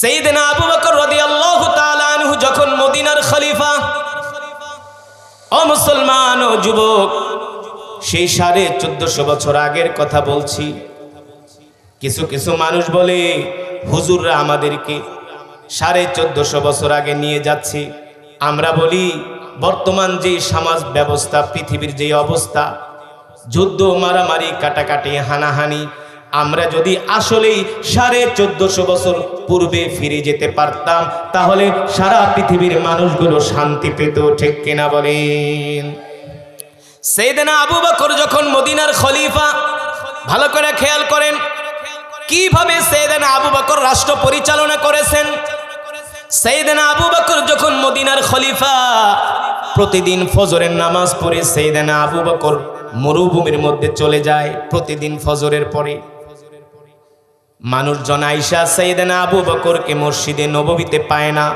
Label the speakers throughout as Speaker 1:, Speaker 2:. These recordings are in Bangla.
Speaker 1: সাইয়েদনা আবু বকর রাদিয়াল্লাহু তাআলা আনহু যখন মদিনার খলিফা, ও মুসলমান ও যুবক, সেই 1450 বছর আগের কথা বলছি। কিছু কিছু মানুষ বলে হুজুররা আমাদেরকে 1450 বছর আগে নিয়ে যাচ্ছে। আমরা বলি বর্তমান যে সমাজ ব্যবস্থা, পৃথিবীর যে অবস্থা, যুদ্ধ, মারামারি, কাটাকাটি, হানাহানি, আমরা যদি আসলেই 1450 বছর পূর্বে ফিরে যেতে পারতাম তাহলে সারা পৃথিবীর মানুষগুলো শান্তি পেত। ঠিক কিনা বলেন? সাইয়েদনা আবু বকর যখন মদিনার খলিফা, ভালো করে খেয়াল করেন কিভাবে সাইয়েদনা আবু বকর রাষ্ট্র পরিচালনা করেছেন। সাইয়েদনা আবু বকর যখন মদিনার খলিফা, প্রতিদিন ফজরের নামাজ পড়ে সাইয়েদনা আবু বকর মরুভূমির মধ্যে চলে যায়। প্রতিদিন ফজরের পরে মানুষজন আয়েশা সাইয়েদনা আবু বকরকে মসজিদে নববীতে পায় না।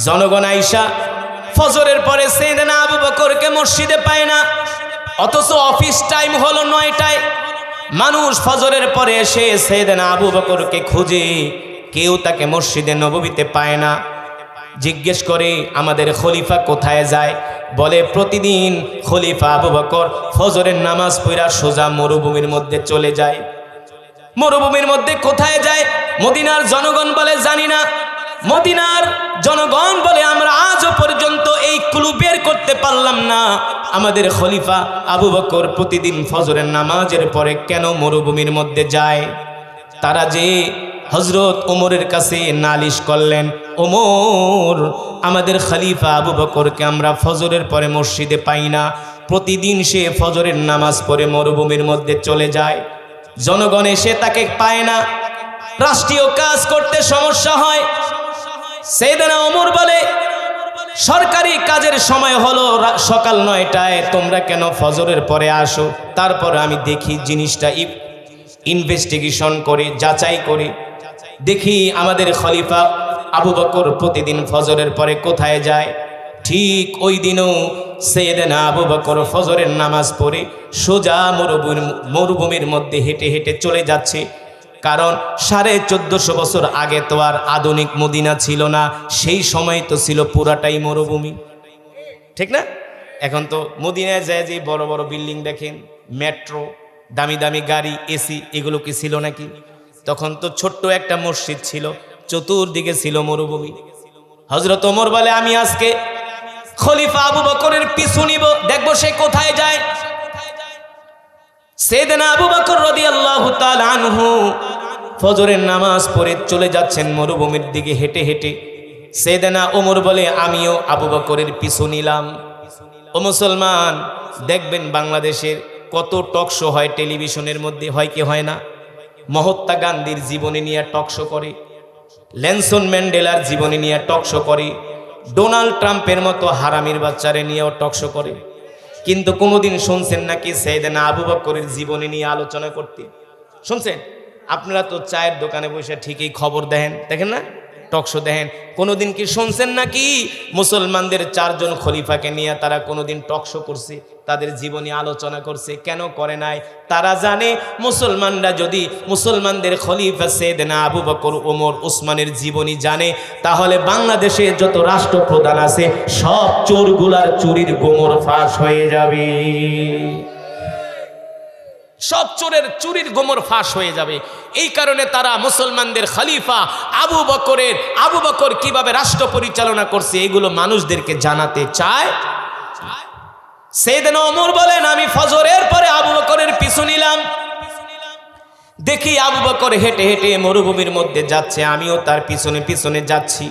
Speaker 1: জনগণ আয়েশা ফজরের পরে সাইয়েদনা আবু বকরকে মসজিদে পায় না, অথচ অফিস টাইম হলো 9টায়। মানুষ ফজরের পরে এসে সাইয়েদনা আবু বকরকে খুঁজে, কেউ তাকে মসজিদে নববীতে পায় না। জিজ্ঞেস করে আমাদের খলিফা কোথায় যায়? বলে প্রতিদিন খলিফা আবু বকর ফজরের নামাজ পড়া সোজা মরুভূমির মধ্যে চলে যায়। মরুভূমির মধ্যে কোথায় যায়? মদিনার জনগণ বলে জানি না। মদিনার জনগণ বলে আমরা আজও পর্যন্ত এই ক্লু বের করতে পারলাম না আমাদের খলিফা আবু বকর প্রতিদিন ফজরের নামাজের পরে কেন মরুভূমির মধ্যে যায়। তারা যে হযরত ওমরের কাছে নালিশ করলেন, ওমর, আমাদের খলিফা আবু বকরকে আমরা ফজরের পরে মসজিদে পাই না, প্রতিদিন সে ফজরের নামাজ পড়ে মরুভূমির মধ্যে চলে যায়, জনগণ এসে তাকে পায় না, রাষ্ট্রীয় কাজ করতে সমস্যা হয়। সাইয়েদনা ওমর বলে সরকারি কাজের সময় হলো সকাল 9টায়, তোমরা কেন ফজরের পরে আসো? তারপর আমি দেখি জিনিসটা ইনভেস্টিগেশন করে, যাচাই করে দেখি আমাদের খলিফা আবু বকর প্রতিদিন ফজরের পরে কোথায় যায়। ঠিক ওই দিনও সাইয়েদনা আবু বকর ফজরের নামাজ পড়ে সোজা মরুভূমির মধ্যে হেঁটে হেঁটে চলে যাচ্ছে। কারণ 1450 বছর আগে তো আর আধুনিক মদিনা ছিল না, সেই সময় তো ছিল পুরাটাই মরুভূমি, ঠিক না? এখন তো মদিনায় যায় যে বড় বড় বিল্ডিং দেখেন, মেট্রো, দামি দামি গাড়ি, এসি, এগুলো কি ছিল নাকি? তখন তো ছোট্ট একটা মসজিদ ছিল, চতুর্দিকে ছিল মরুভূমি। হযরত ওমর বলে আমি আজকে খলিফা আবু বকরের পিছু নিব, দেখবো সে কোথায় যায়। সাইয়েদনা আবু বকর রাদিয়াল্লাহু তাআলা আনহু ফজরের নামাজ পড়ে চলে যাচ্ছেন মরুভূমির দিকে হেঁটে হেঁটে। সাইয়েদনা ওমর বলে আমিও আবু বকরের পিছু নিলাম। ও মুসলমান, দেখবেন বাংলাদেশের কত টক শো হয় টেলিভিশনের মধ্যে, হয় কি হয় না? মহাত্মা গান্ধীর জীবনী নিয়ে টক শো করে, নেলসন ম্যান্ডেলার জীবনী নিয়ে টক শো করে, ডোনাল্ড ট্রাম্পের মতো হারামির বাচ্চারে নিয়েও টক শো করে। কিন্তু কোনোদিন শুনছেন নাকি সাইয়েদনা আবু বকরের জীবনী নিয়ে আলোচনা করতে? শুনছেন? আপনারা তো চায়ের দোকানে বসে ঠিকই খবর দেখেন না, টক শো দেখেন। কোনোদিন কি শুনছেন নাকি মুসলমানদের 4 জন খলিফাকে নিয়ে তারা কোনোদিন টক শো করছে, তাদের জীবনী আলোচনা করছে? কেন করে নাই? তারা জানে মুসলমানরা যদি মুসলমানদের খলিফা সাইয়েদনা আবু বকর, ওমর, উসমানের জীবনী জানে তাহলে বাংলাদেশে যত রাষ্ট্রপ্রধান আছে সব চোরগুলার চুরির গোমর ফাঁস হয়ে যাবে, সব চোরের চুরির গোমর ফাঁস হয়ে যাবে। এই কারণে তারা মুসলমানদের খলিফা আবু বকর কিভাবে রাষ্ট্র পরিচালনা করছে এগুলো মানুষদেরকে জানাতে চায়। সাইয়েদনা ওমর বলেন আমি ফজরের পরে আবু বকরের পিছু নিলাম, দেখি আবু বকর হেঁটে হেঁটে মরুভূমির মধ্যে যাচ্ছে, আমিও তার পিছনে পিছনে যাচ্ছি।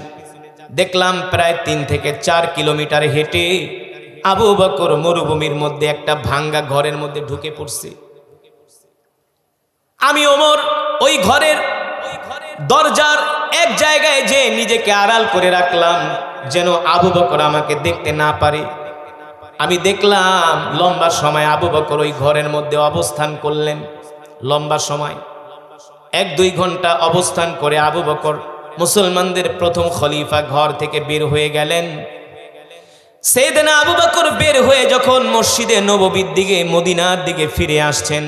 Speaker 1: দেখলাম প্রায় 3 থেকে 4 কিলোমিটার হেঁটে আবু বকর মরুভূমির মধ্যে একটা ভাঙ্গা ঘরের মধ্যে ঢুকে পড়ছে। আমি ওমর ওই ঘরের দরজার এক জায়গায় যে নিজেকে আড়াল করে রাখলাম যেন আবু বকর আমাকে দেখতে না পারে। আমি দেখলাম লম্বা সময় আবু বকর ওই ঘরের মধ্যে অবস্থান করলেন, লম্বা সময় 1-2 ঘন্টা অবস্থান করে আবু বকর মুসলমানদের প্রথম খলিফা ঘর থেকে বের হয়ে গেলেন। সাইয়েদনা আবু বকর বের হয়ে যখন মসজিদে নববীর দিকে, মদিনার দিকে ফিরে আসছেন,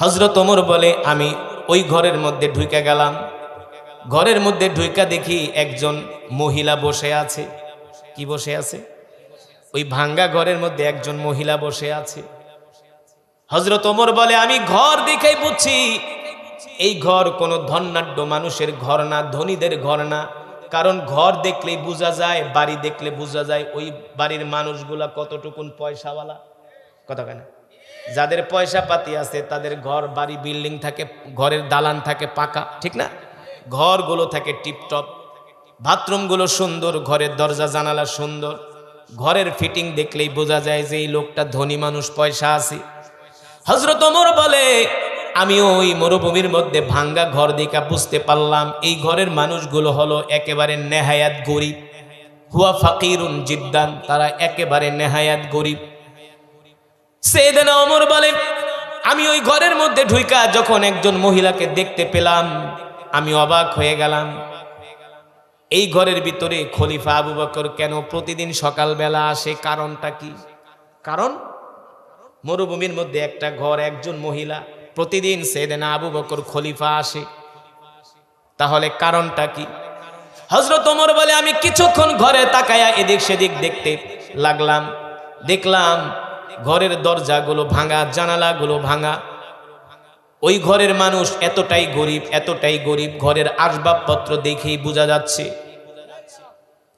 Speaker 1: হযরত ওমর বলে আমি ওই ঘরের মধ্যে ঢুকে গেলাম। ঘরের মধ্যে ঢুইকা দেখি একজন মহিলা বসে আছে। কি বসে আছে? ওই ভাঙ্গা ঘরের মধ্যে একজন মহিলা বসে আছে। হযরত ওমর বলে, আমি ঘর দেখেই বুঝছি এই ঘর কোনো ধনাঢ্য মানুষের ঘর না, ধনীদের ঘর না। কারণ ঘর দেখলেই বোঝা যায়, বাড়ি দেখলে বোঝা যায় ওই বাড়ির মানুষগুলা কতটুকুন পয়সাওয়ালা। কথা কেন? যাদের পয়সা পাতি আছে তাদের ঘর বাড়ি বিল্ডিং থাকে, ঘরের দালান থাকে পাকা, ঠিক না? ঘরগুলো থাকে টিপটপ, বাথরুমগুলো সুন্দর, ঘরের দরজা জানালা সুন্দর। ঘরের ফিটিং দেখলেই বোঝা যায় যে এই লোকটা ধনী মানুষ, পয়সা আছে। হযরত ওমর বলে, আমি ওই মরুভূমির মধ্যে ভাঙ্গা ঘর দেখা বুঝতে পারলাম এই ঘরের মানুষগুলো হলো একেবারে নেহায়াত গরিব। হুয়া ফাকিরুন জিদ্দান, তারা একেবারে নেহায়াত গরিব। সাইয়েদনা ওমর বলে, আমি ওই ঘরের মধ্যে ঢুইকা যখন একজন মহিলাকে দেখতে পেলাম আমি অবাক হয়ে গেলাম। এই ঘরের ভিতরে খলিফা আবু বকর কেন প্রতিদিন সকালবেলা আসে? কারণটা কি? কারণ মরুভূমির মধ্যে একটা ঘর, একজন মহিলা, প্রতিদিন সাইয়েদনা আবু বকর খলিফা আসে, তাহলে কারণটা কি? হযরত ওমর বলে, আমি কিছুক্ষণ ঘরে তাকায়া এদিক সেদিক দেখতে লাগলাম। দেখলাম ঘরের দরজাগুলো ভাঙা, জানালাগুলো ভাঙা। ওই ঘরের মানুষ এতটাই গরিব, এতটাই গরিব, ঘরের আসবাবপত্র দেখেই বোঝা যাচ্ছে।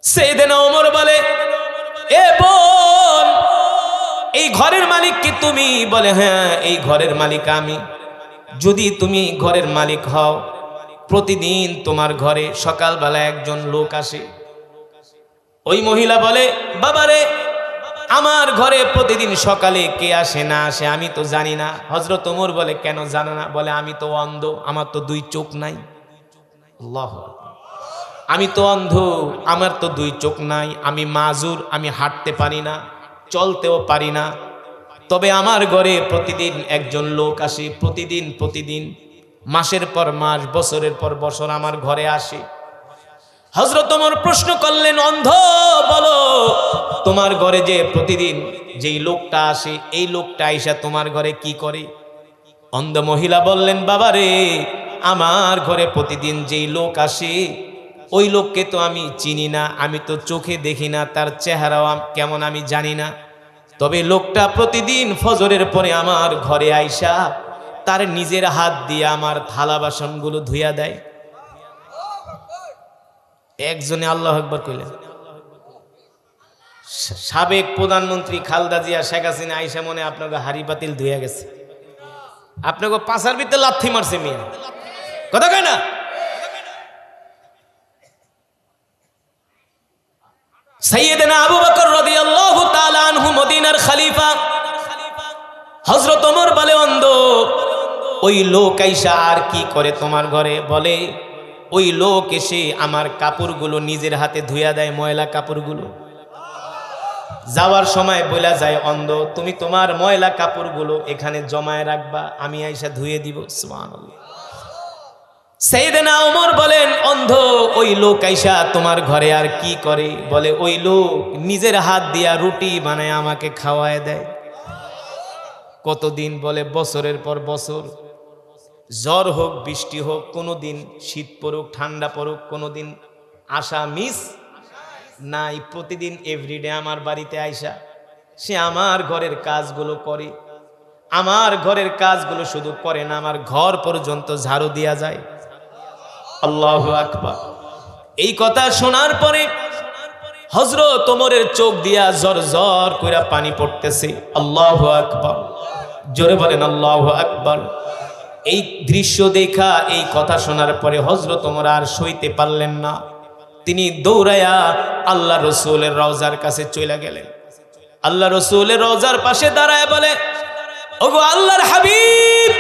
Speaker 1: সাইয়েদনা ওমর বলে, এ বোন, এই ঘরের মালিক কি তুমি? বলে, হ্যাঁ, এই ঘরের মালিক আমি। যদি তুমি ঘরের মালিক হও, প্রতিদিন তোমার ঘরে সকালবেলা একজন লোক আসে। ওই মহিলা বলে, বাবারে, আমার ঘরে প্রতিদিন সকালে কে আসে না আসে আমি তো জানি না। হযরত ওমর বলে, কেন জানো না? বলে, আমি তো অন্ধ, আমার তো দুই চোখ নাই। আল্লাহু আকবার। আমি তো অন্ধ, আমার তো দুই চোখ নাই, আমি মাজুর, আমি হাঁটতে পারি না, চলতেও পারি না। তবে আমার ঘরে প্রতিদিন একজন লোক আসে, প্রতিদিন, মাসের পর মাস, বছরের পর বছর আমার ঘরে আসে। হযরত ওমর প্রশ্ন করলেন, অন্ধ, বলো তোমার ঘরে যে প্রতিদিন যেই লোকটা আসে, এই লোকটা আইসা তোমার ঘরে কি করে? অন্ধ মহিলা বললেন, বাবারে, আমার ঘরে প্রতিদিন যেই লোক আসে ওই লোককে তো আমি চিনি না, আমি তো চোখে দেখি না, তার চেহারাও কেমন আমি জানি না। তবে লোকটা প্রতিদিন ফজরের পরে আমার ঘরে আইসা তার নিজের হাত দিয়ে আমার থালা বাসনগুলো ধুইয়া দেয়। একজনে আল্লাহু আকবার কইলেন। সাবেক প্রধানমন্ত্রী খালেদা জিয়া, শেখ হাসিনা আইসা মনে আপনাকে হাড়ি পাতিল ধুইয়া গেছে, আপনাকে পাশার ভিতরে লাথি মারছে মিয়া। কথা কয় না? সাইয়েদনা আবু বকর রাদিয়াল্লাহু তাআলা আনহু মদিনার খলিফা। হযরত ওমর বলে, অন্ধ, ওই লোক আইসা আর কি করে তোমার ঘরে? বলে, ওই লোক এসে আমার কাপড়গুলো নিজের হাতে ধুইয়া দেয়, ময়লা কাপড়গুলো। যাওয়ার সময় বলা যায়, অন্ধ, তুমি তোমার ময়লা কাপড়গুলো এখানে জমায় রাখবা, আমি আইসা ধুয়ে দিব। সুবহানাল্লাহ। সাইয়েদনা ওমর বলেন, অন্ধ, ওই লোক আইসা তোমার ঘরে আর কি করে? বলে, ওই লোক নিজের হাত দিয়া রুটি বানায় আমাকে খাওয়ায় দেয়। কতদিন? বলে, বছরের পর বছর। জ্বর হোক, বৃষ্টি হোক, কোনোদিন শীত পড়ুক, ঠান্ডা পড়ুক, কোনোদিন আসা মিস নাই। প্রতিদিন এভরিডে আমার বাড়িতে আইসা সে আমার ঘরের কাজগুলো করে। আমার ঘরের কাজগুলো শুধু করে না, আমার ঘর পর্যন্ত ঝাড়ু দিয়া যায়। আল্লাহু আকবার। এই কথা শোনার পরে হযরত ওমরের চোখ দিয়া জর জর কইরা পানি পড়তেছে। আল্লাহু আকবার, জোরে বলেন আল্লাহু আকবার। এই দৃশ্য দেখা, এই কথা শোনার পরে হযরত ওমর আর সইতে পারলেন না। তিনি দৌড়ায়া আল্লাহ রসুলের রওজার কাছে চলে গেলেন। আল্লাহ রসুলের রওজার পাশে দাঁড়ায় বলে, ওগো আল্লাহর হাবিব,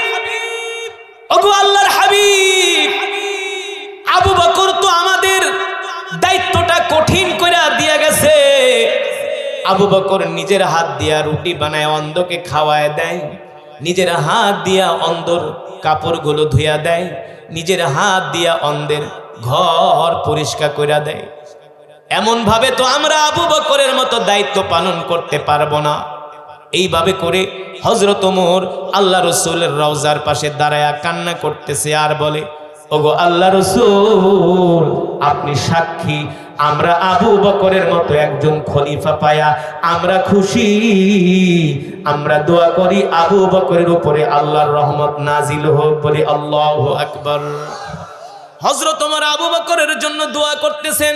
Speaker 1: ওগো আল্লাহর হাবিব, আবু বকর তো আমাদের দায়িত্বটা কঠিন করে দিয়া গেছে। আবু বকর নিজের হাত দিয়া রুটি বানায় অন্ধকে খাওয়ায় দেয়, নিজের হাত দিয়া অন্ধর কাপড়গুলো ধুইয়া দেয়, নিজের হাত দিয়া অন্ধের ঘর পরিষ্কার করে দেয়। এমন ভাবে তো আমরা আবু বকরের মতো দায়িত্ব পালন করতে পারবো না। এইভাবে করে হযরত ওমর আল্লাহ রসুলের রওজার পাশে দাঁড়ায়া কান্না করতেছে আর বলে, ওগো আল্লাহ রাসূল, আপনি সাক্ষী, আমরা আবু বকরের মতো একজন খলিফা পায়া আমরা খুশি। আমরা দোয়া করি আবু বকরের উপরে আল্লাহর রহমত নাজিল হোক, বলি আল্লাহু আকবার। হযরত ওমর আবু বকরের জন্য দোয়া করতেছেন।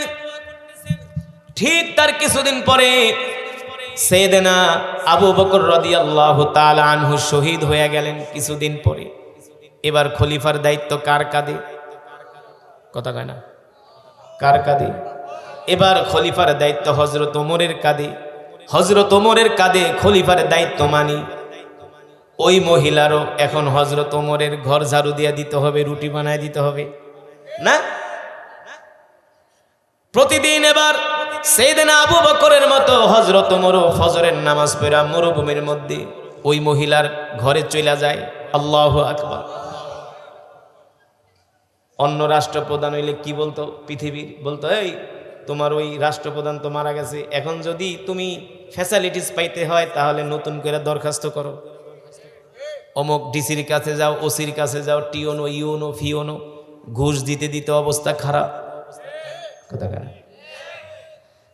Speaker 1: ঠিক তার কিছুদিন পরে সাইয়েদনা আবু বকর রাদিয়াল্লাহু তাআলা আনহু শহীদ হয়ে গেলেন। কিছুদিন পরে এবার খলিফার দায়িত্ব কার কাঁধে? কথা কয় না, কার কাঁধে? এবার খলিফার দায়িত্ব হযরত ওমরের কাঁধে। হযরত ওমরের কাঁধে খলিফার দায়িত্ব মানি ওই মহিলারও এখন হযরত ওমরের ঘর ঝাড়ু দিয়ে দিতে হবে, রুটি বানায় দিতে হবে না? প্রতিদিন এবার সাইয়েদনা আবু বকরের মতো হযরত ওমরও ফজরের নামাজ পড়া মরুভূমির মধ্যে ওই মহিলার ঘরে চলে যায়। আল্লাহু আকবার। অন্য রাষ্ট্রপ্রধান হইলে কি বলতো? পৃথিবীর বলতো, এই তোমার ওই রাষ্ট্রপ্রধান তো মারা গেছে, এখন যদি তুমি ফ্যাসিলিটিস পাইতে হয় তাহলে নতুন করে দরখাস্ত করো, অমুক ডিসির কাছে যাও, ওসির কাছে যাও, টিওনো, ইউনো, ফিওনো, ঘুষ দিতে দিতে অবস্থা খারাপ। কথা কেন?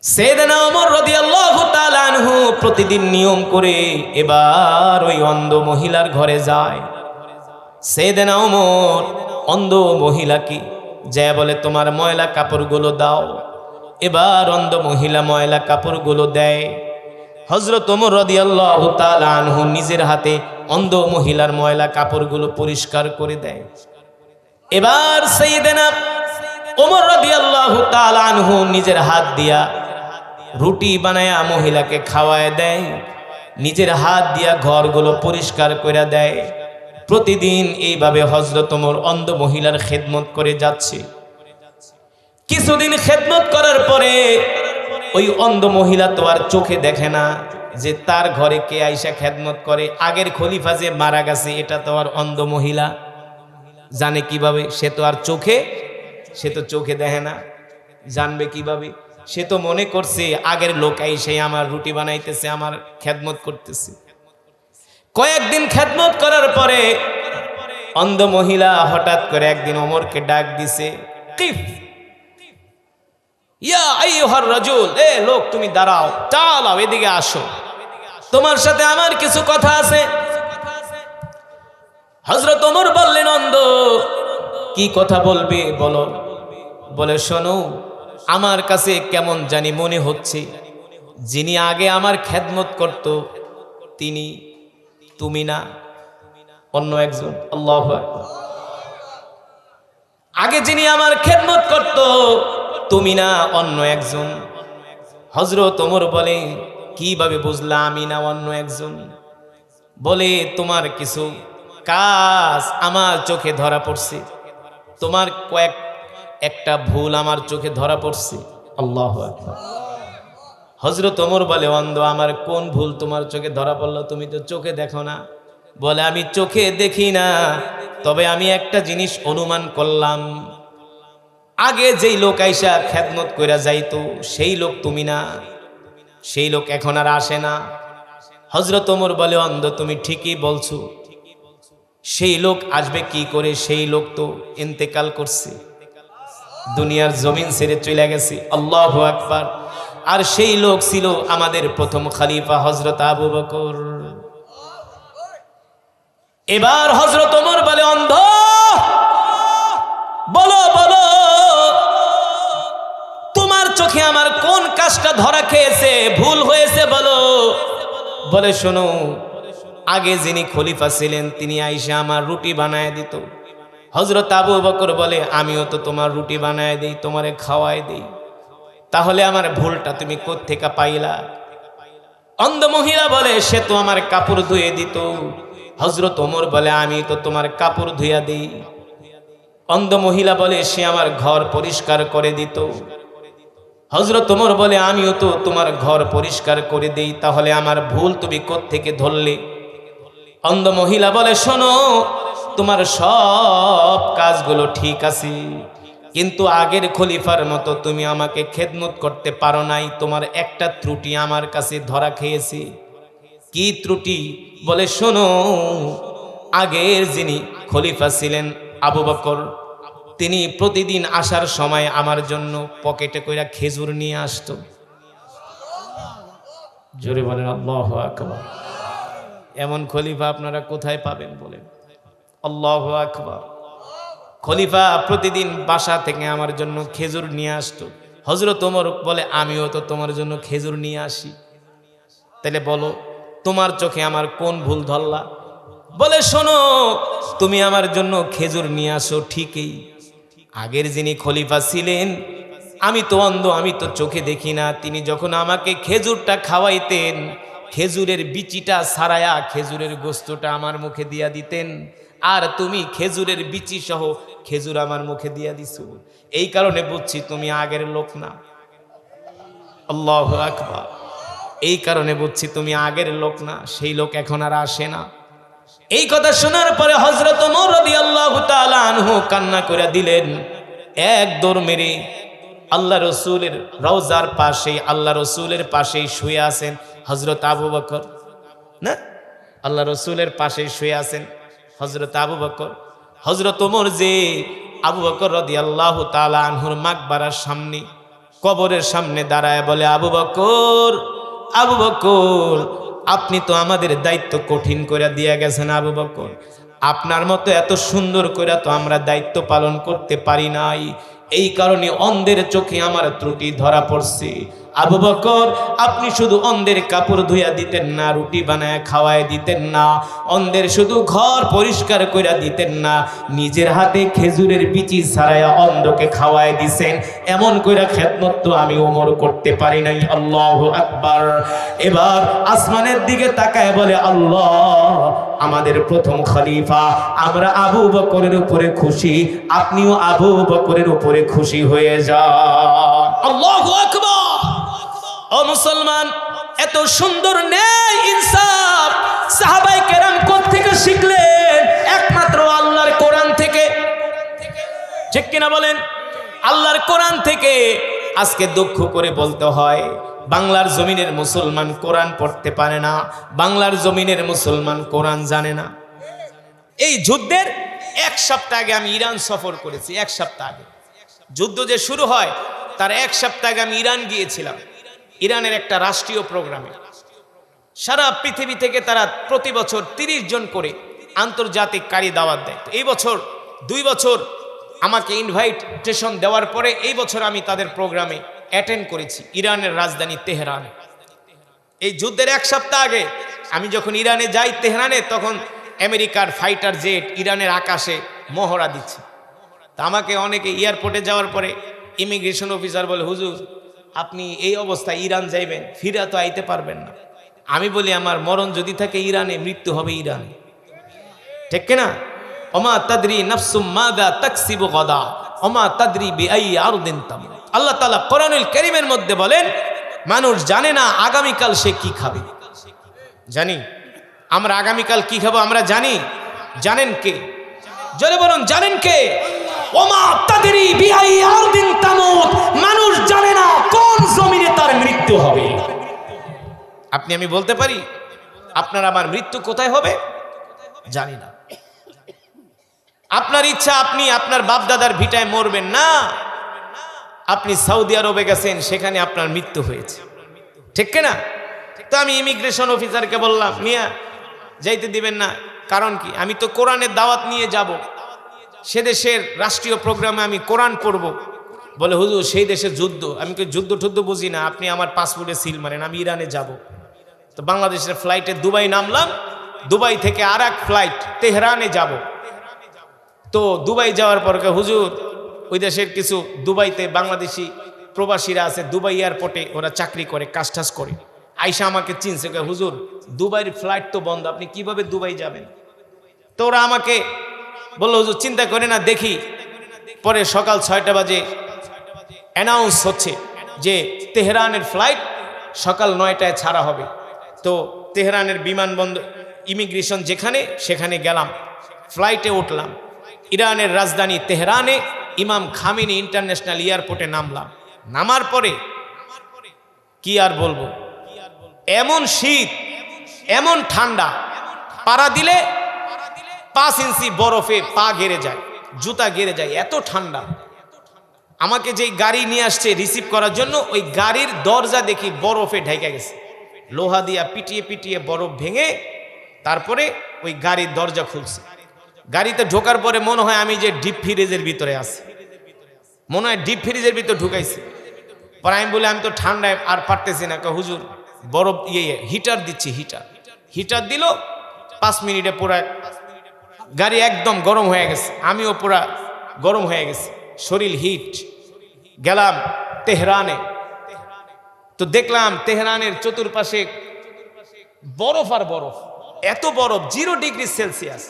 Speaker 1: সাইয়েদনা ওমর রাদিয়াল্লাহু তাআলা আনহু প্রতিদিন নিয়ম করে এবার ওই অন্ধ মহিলার ঘরে যায়। সাইয়েদনা ওমর অন্ধ মহিলাকে যায় বলে, তোমার ময়লা কাপড়গুলো দাও। এবার অন্ধ মহিলা ময়লা কাপড়গুলো দেয়। হযরত ওমর রাদিয়াল্লাহু তাআলা আনহু নিজের হাতে অন্ধ মহিলার ময়লা কাপড়গুলো পরিষ্কার করে দেয়। এবার সাইয়েদনা ওমর রাদিয়াল্লাহু তাআলা আনহু নিজের হাত দিয়া রুটি বানায়া মহিলাকে খাওয়ায় দেয়, নিজের হাত দিয়া ঘরগুলো পরিষ্কার করে দেয়। প্রতিদিন এইভাবে হযরত ওমর অন্ধ মহিলার খেদমত করে যাচ্ছে। কিছুদিন খেদমত করার পরে ওই অন্ধ মহিলা তো আর চোখে দেখে না যে তার ঘরে কে আইসা খেদমত করে। আগের খলিফা যে মারা গেছে এটা তো আর অন্ধ মহিলা জানে কিভাবে? সে তো আর চোখে দেখে না, জানবে কিভাবে? সে তো মনে করছে আগের লোক আইসে আমার রুটি বানাইতেছে, আমার খেদমত করতেছে। কয়েকদিন খেদমত করার পরে অন্ধ মহিলা হঠাৎ করে একদিন ওমরকে ডাক দিছে, কিফ ইয়া আইয়ুহার রাজুল, এ লোক তুমি দাঁড়াও, চালাও, এদিকে আসো, তোমার সাথে আমার কিছু কথা আছে। হযরত ওমর বললেন, অন্ধ কি কথা বলবে বলো? বলে, শোনো, আমার কাছে কেমন জানি মনে হচ্ছে যিনি আগে আমার খেদমত করত তিনি তুমি না, অন্য একজন। আল্লাহু আকবার। আগে যিনি আমার খেদমত করত তুমি না, অন্য একজন। হযরত ওমর বলে, কিভাবে বুঝলা আমি না অন্য একজন? বলে, তোমার কিছু কাজ আমার চোখে ধরা পড়ছে, তোমার একটা ভুল আমার চোখে ধরা পড়ছে। আল্লাহু আকবার। হযরত ওমর বলে, অন্ধ আমার কোন ভুল তোমার চোখে ধরা পড়লো? তুমি তো চোখে দেখো না। বলে, আমি চোখে দেখি না, তবে আমি একটা জিনিস অনুমান করলাম, আগে যেই লোক আইসা খেদমত কইরা যাইতো সেই লোক তুমি না, সেই লোক এখন আর আসে না। হযরত ওমর বলে, অন্ধ তুমি ঠিকই বলছো, সেই লোক আসবে কি করে? সেই লোক তো ইন্তেকাল করছে, দুনিয়ার জমিন ছেড়ে চলে গেছে। আল্লাহু আকবার। আর সেই লোক ছিল আমাদের প্রথম খলিফা হযরত আবু বকর। এবার হযরত ওমর বলে, অন্ধ বলো বলো, তোমার চোখে আমার কোন কাজটা ধরা খেয়েছে, ভুল হয়েছে বলো। বলে, শোনো, আগে যিনি খলিফা ছিলেন তিনি আইসা আমার রুটি বানায় দিত। হযরত আবু বকর বলে, আমিও তো তোমার রুটি বানায় দিই, তোমারে খাওয়াই দিই, তাহলে আমার ভুলটা তুমি কোত্থেকে পাইলা? অন্ধ মহিলা বলে, সে তো আমার কাপড় ধুয়ে দিত। হযরত ওমর বলে, আমি তো তোমার কাপড় ধুইয়া দিই। অন্ধ মহিলা বলে, সে আমার ঘর পরিষ্কার করে দিত। হযরত ওমর বলে, আমিও তো তোমার ঘর পরিষ্কার করে দেই, তাহলে আমার ভুল তুমি কোত্থেকে ধরলে? অন্ধ মহিলা বলে, শোনো, তোমার সব কাজগুলো ঠিক আছে, কিন্তু আগের খলিফার মতো তুমি আমাকে খেদমত করতে পারো নাই, তোমার একটা ত্রুটি আমার কাছে ধরা খেয়েছে। কি ত্রুটি? বলে, শোনো, আগের যিনি খলিফা ছিলেন আবু বকর, তিনি প্রতিদিন আসার সময় আমার জন্য পকেটে কইরা খেজুর নিয়ে আসতো। জোরে বলেন আল্লাহু আকবার। এমন খলিফা আপনারা কোথায় পাবেন বলেন? আল্লাহু আকবার। খলিফা প্রতিদিন বাসা থেকে আমার জন্য খেজুর নিয়ে আসতো। হযরত ওমর বলে, আমিও তো তোমার জন্য খেজুর নিয়ে আসি। তাহলে বলো তোমার চোখে আমার কোন ভুল ধরলা? বলে, শোনো, তুমি আমার জন্য খেজুর নিয়ে আসো ঠিকই, আগের যিনি খলিফা ছিলেন, আমি তো অন্ধ, আমি তো চোখে দেখি না, তিনি যখন আমাকে খেজুরটা খাওয়াইতেন, খেজুরের বিচিটা ছাড়ায়া খেজুরের গোস্তটা আমার মুখে দিয়া দিতেন, আর তুমি খেজুরের বিচি সহ খেজুর আমার মুখে দিয়া দিছো। এই কারণে বুঝছি তুমি আগের লোক না। আল্লাহু আকবার। এই কারণে বুঝছি তুমি আগের লোক না, সেই লোক এখন আর আসে না। এই কথা শোনার পরে হযরত ওমর রাদিয়াল্লাহু তাআলা আনহু কান্না করে দিলেন। এক দৌড় মেরে আল্লাহ রসুলের রওজার পাশে, আল্লাহ রসুলের পাশেই শুয়ে আছেন হযরত আবু বকর, না, আল্লাহ রসুলের পাশে শুয়ে আছেন হযরত আবু বকর। হযরত ওমর যে আবু বকর রাদিয়াল্লাহু তাআলা আনহুর মাকবারার সামনে, কবরের সামনে দাঁড়ায় বলে, আবু বকর, আবু বকর, আপনি তো আমাদের দায়িত্ব কঠিন করে দিয়ে গেছেন আবু বকর, আপনার মতো এত সুন্দর করে তো আমরা দায়িত্ব পালন করতে পারি নাই, এই কারণে অন্ধের চোখে আমার ত্রুটি ধরা পড়ছে। আবু বকর, আপনি শুধু অন্ধের কাপড় ধুইয়া দিতেন না, রুটি বানায় খাওয়ায় দিতেন না, অন্ধের শুধু ঘর পরিষ্কার করে দিতেন না, নিজের হাতে খেজুরের বিচি ছাড়াইয়া অন্ধকে খাওয়ায় দিছেন। এমন কইরা খেদমত তো আমি ওমর করতে পারি নাই। আল্লাহু আকবার। এবার আসমানের দিকে তাকায় বলে, আল্লাহ, আমাদের প্রথম খলিফা, আমরা আবু বকরের উপরে খুশি, আপনিও আবু বকরের উপরে খুশি হয়ে যান। আল্লাহু আকবার। ও মুসলমান, এত সুন্দর ন্যায় ইনসাফ সাহাবায়ে কেরাম কোত্থেকে শিখলেন? একমাত্র আল্লাহর কোরআন থেকে। ঠিক কিনা বলেন? আল্লাহর কোরআন থেকে। আজকে দুঃখ করে বলতে হয়, বাংলার জমিনের মুসলমান কোরআন পড়তে পারে না, বাংলার জমিনের মুসলমান কোরআন জানে না। এই যুদ্ধের এক সপ্তাহ আগে আমি ইরান সফর করেছি। এক সপ্তাহ আগে যুদ্ধ যে শুরু হয় তার এক সপ্তাহ আগে আমি ইরান গিয়েছিলাম। ইরানের একটা রাষ্ট্রীয় প্রোগ্রামে সারা পৃথিবী থেকে তারা প্রতি বছর 30 জন করে আন্তর্জাতিক কারি দাওয়াত দেয়। এই বছর 2 বছর আমাকে ইনভাইটেশন দেওয়ার পরে এই বছর আমি তাদের প্রোগ্রামে অ্যাটেন্ড করেছি ইরানের রাজধানী তেহরানে। এই যুদ্ধের এক সপ্তাহ আগে আমি যখন ইরানে যাই তেহরানে, তখন আমেরিকার ফাইটার জেট ইরানের আকাশে মহড়া দিচ্ছে। তা আমাকে অনেকে এয়ারপোর্টে যাওয়ার পরে ইমিগ্রেশন অফিসার বলে, হুজুর, আপনি এই অবস্থায় ইরান যাইবেন, ফিরা তো আইতে পারবেন না। আমি বলি, আমার মরণ যদি থাকে ইরানে, মৃত্যু হবে ইরানে। ঠিক কিনা? ওমা তাদরি নাফসুম মাযা তাকসিবু গাদা ওমা তাদরি বিআই আরদিন তামুত। আল্লাহ তাআলা কোরআনুল কারীমের মধ্যে বলেন, মানুষ জানে না আগামীকাল সে কি খাবে। জানি আমরা আগামীকাল কি খাবো, আমরা জানি। জানেন কে? জোরে বলুন, জানেন কে? ওমা তাদরি বিআই আরদিন তামুত। মানুষ জানে না কোন জমিনে তার মৃত্যু হবে। আপনি আমি বলতে পারি আপনার আমার মৃত্যু কোথায় হবে? জানি না। আপনার ইচ্ছা আপনি আপনার বাপ দাদার ভিটায় মরবেন না, আপনি সৌদি আরবে গেছেন, সেখানে আপনার মৃত্যু হয়েছে। ঠিক কিনা? তো আমি ইমিগ্রেশন অফিসারকে বললাম, মিয়া যাইতে দিবেন না। কারণ কি? আমি তো কোরআনের দাওয়াত নিয়ে যাব, সে দেশের রাষ্ট্রীয় প্রোগ্রামে আমি কোরআন পড়ব। বলে, হুজুর, সেই দেশে যুদ্ধ। আমি যুদ্ধ টুদ্ধ বুঝি না, আপনি আমার পাসপোর্টে সিল মারেন, আমি ইরানে যাব। তো বাংলাদেশের ফ্লাইটে দুবাই নামলাম, দুবাই থেকে আর এক ফ্লাইট তেহরানে যাব। তো দুবাই যাওয়ার পর, হুজুর, ওই দেশের কিছু দুবাইতে বাংলাদেশি প্রবাসীরা আছে, দুবাই এয়ারপোর্টে ওরা চাকরি করে, কাজ টাজ করে। আইসা আমাকে চিনছে, হুজুর, দুবাইয়ের ফ্লাইট তো বন্ধ, আপনি কিভাবে দুবাই যাবেন? তো ওরা আমাকে বললো, হুজুর, চিন্তা করে না, দেখি। পরে সকাল 6টা বাজে অ্যানাউন্স হচ্ছে যে তেহরানের ফ্লাইট সকাল 9টায় ছাড়া হবে। তো তেহরানের বিমানবন্দর ইমিগ্রেশন যেখানে, সেখানে গেলাম, ফ্লাইটে উঠলাম। ইরানের রাজধানী তেহরানে ইমাম খামেনি ইন্টারন্যাশনাল এয়ারপোর্টে নামলাম। নামার পরে কি আর বলবো, এমন শীত, এমন ঠান্ডা, পাড়া দিলে 5 ইঞ্চি বরফে পা ঘেরে যায়। জুতা গেড়ে যায়, এত ঠান্ডা। আমাকে যেই গাড়ি নিয়ে আসছে রিসিভ করার জন্য, ওই গাড়ির দরজা দেখি বরফে ঢেকে গেছে, লোহা দিয়া পিটিয়ে পিটিয়ে বরফ ভেঙে তারপরে ওই গাড়ির দরজা খুলছে। গাড়িতে ঢোকার পরে মনে হয় আমি যে ডিপ ফ্রিজের ভিতরে আছি, মনে হয় ডিপ ফ্রিজের ভিতর ঢুকাইছে। পরে আমি বলি আমি তো ঠান্ডায় আর পারতেছি না, হুজুর বরফ হিটার দিচ্ছি। হিটার দিল, 5 মিনিটে পুরা গাড়ি একদম গরম হয়ে গেছে, আমিও পুরা গরম হয়ে গেছে, শরীর হিট। গেলাম তেহরানে, তো দেখলাম তেহরানের চতুর্পাশে বরফ আর বরফ, এত বরফ, 0 ডিগ্রি সেলসিয়াস।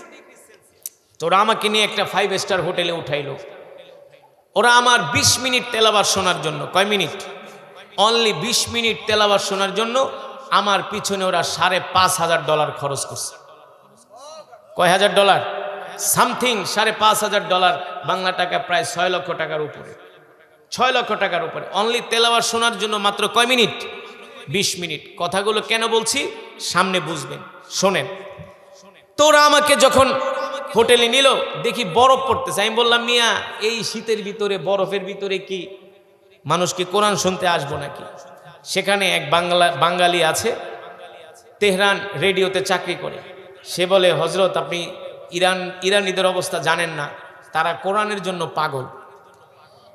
Speaker 1: তোরা আমাকে নিয়ে একটা 5 স্টার হোটেলে উঠাইলো। ওরা আমার 20 মিনিট তেলাওয়াত শোনার জন্য, কয় মিনিট? অনলি 20 মিনিট তেলাওয়াত শোনার জন্য আমার পিছনে ওরা $5,500 খরচ করছে। কয় হাজার ডলার? সামথিং $5,500, বাংলা টাকা প্রায় 6 লক্ষ টাকার উপরে, 6 লক্ষ টাকার উপরে, অনলি তেলাওয়াত শোনার জন্য মাত্র কয় মিনিট? 20 মিনিট। কথাগুলো কেন বলছি সামনে বুঝবেন, শোনেন। তোরা আমাকে যখন হোটেলে নিল, দেখি বরফ পড়তেছে। আমি বললাম, মিয়া এই শীতের ভিতরে বরফের ভিতরে কি মানুষকে কোরআন শুনতে আসবো নাকি? সেখানে এক বাঙালি আছে, তেহরান রেডিওতে চাকরি করে। সে বলে, হজরত আপনি ইরানিদের অবস্থা জানেন না, তারা কোরআনের জন্য পাগল।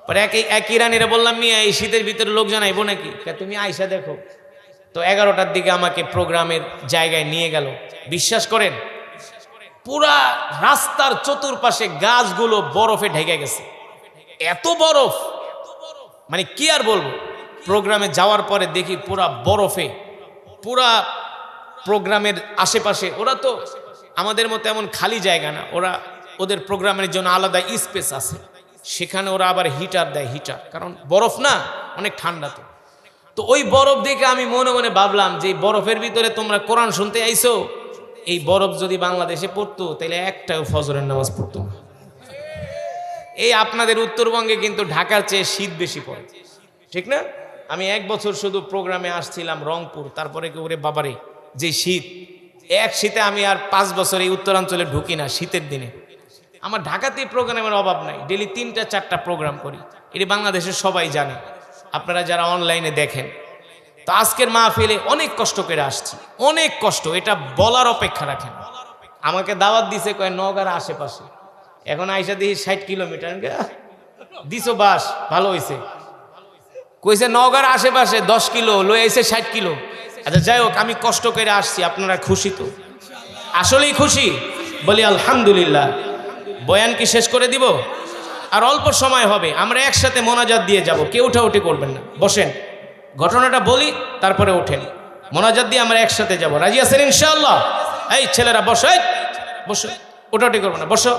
Speaker 1: পরে এক ইরানিরা বললাম, মিয়া এই শীতের ভিতরে লোকজন আইব নাকি? তুমি আইসা দেখো। তো 11টার দিকে আমাকে প্রোগ্রামের জায়গায় নিয়ে গেল। বিশ্বাস করেন, পুরা রাস্তার চতুর্পাশে গাছগুলো বরফে ঢেকে গেছে, এত বরফ, মানে কি আর বলবো। প্রোগ্রামে যাওয়ার পরে দেখি পুরা বরফে, পুরা প্রোগ্রামের আশেপাশে। ওরা তো আমাদের মতো এমন খালি জায়গা না, ওদের প্রোগ্রামের জন্য আলাদা স্পেস আছে, সেখানে ওরা আবার হিটার দেয়, হিটার, কারণ বরফ না, অনেক ঠান্ডা। তো ওই বরফ দেখে আমি মনে মনে ভাবলাম যে বরফের ভিতরে তোমরা কোরআন শুনতে আইছো, এই বরফ যদি বাংলাদেশে পড়তো তাহলে একটাও ফজরের নামাজ পড়তো না। এই আপনাদের উত্তরবঙ্গে কিন্তু ঢাকার চেয়ে শীত বেশি পড়ে, ঠিক না? আমি 1 বছর শুধু প্রোগ্রামে আসছিলাম রংপুর, তারপরে ওরে বাবারে যে শীত, এক শীতে আমি আর 5 বছর এই উত্তরাঞ্চলে ঢুকি না শীতের দিনে। আমার ঢাকাতেই প্রোগ্রামের অভাব নাই, ডেলি 3টা-4টা প্রোগ্রাম করি, এটি বাংলাদেশের সবাই জানে, আপনারা যারা অনলাইনে দেখেন। তো আজকের মাহফিলে অনেক কষ্ট করে আসছি, অনেক কষ্ট, এটা বলার অপেক্ষা রাখেন। আমাকে দাওয়াত দিছে কয় নওগাঁর আশেপাশে, এখন আইসা দেখি 60 কিলোমিটার দিছো, বাস ভালো হয়েছে। কইছে নওগাঁর আশেপাশে 10 কিলো, লই আইছে 60 কিলো। আচ্ছা যাই হোক, আমি কষ্ট করে আসছি, আপনারা খুশি তো? আসলেই খুশি? বলি আলহামদুলিল্লাহ। বয়ান কি শেষ করে দিব? আর অল্প সময় হবে, আমরা একসাথে মোনাজাত দিয়ে যাব, কেউ উঠাউঠি করবেন না, বসেন। ঘটনাটা বলি, তারপরে ওঠেন। মোনাজাত দিয়ে আমরা একসাথে যাব, রাজি আছেন ইনশাআল্লাহ? এই ছেলেরা বসো, বসো, ওঠাউঠি করবো না, বসো।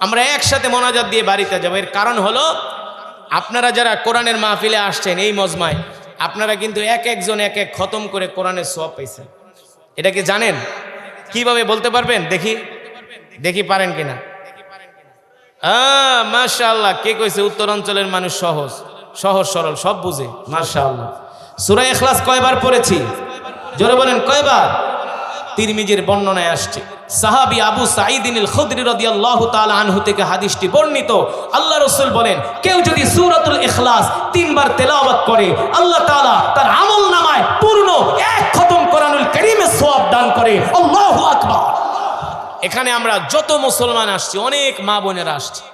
Speaker 1: আমরা একসাথে মোনাজাত দিয়ে বাড়িতে যাব। এর কারণ হলো, আপনারা যারা কোরআনের মাহফিলে আসছেন এই মজমায়, আপনারা কিন্তু একজন এক খতম করে কোরআনের সওয়াব পাইছেন। এটা কি জানেন? কিভাবে বলতে পারবেন? দেখি পারেন কিনা। মাশাআল্লাহ, কে কইছে উত্তরাঞ্চলের মানুষ সহজ সরল, সব বুঝে? মাশাআল্লাহ। সূরা ইখলাস কয়বার পড়েছি? জোরে বলেন, কয়বার? তিরমিজির বর্ণনায় আসছে, সাহাবী আবু সাঈদ আল খুদরি রাদিয়াল্লাহু তাআলা আনহু থেকে হাদিসটি বর্ণিত। আল্লাহ রাসূল বলেন, কেউ যদি সূরাতুল ইখলাস 3 বার তেলাওয়াত করে, আল্লাহ তাআলা তার আমলনামায় পূর্ণ 1 খতম কোরআনুল কারীমের সওয়াব দান করে। আল্লাহু আকবার। এখানে আমরা যত মুসলমান আসছি, অনেক মা বোনেরা আসছি,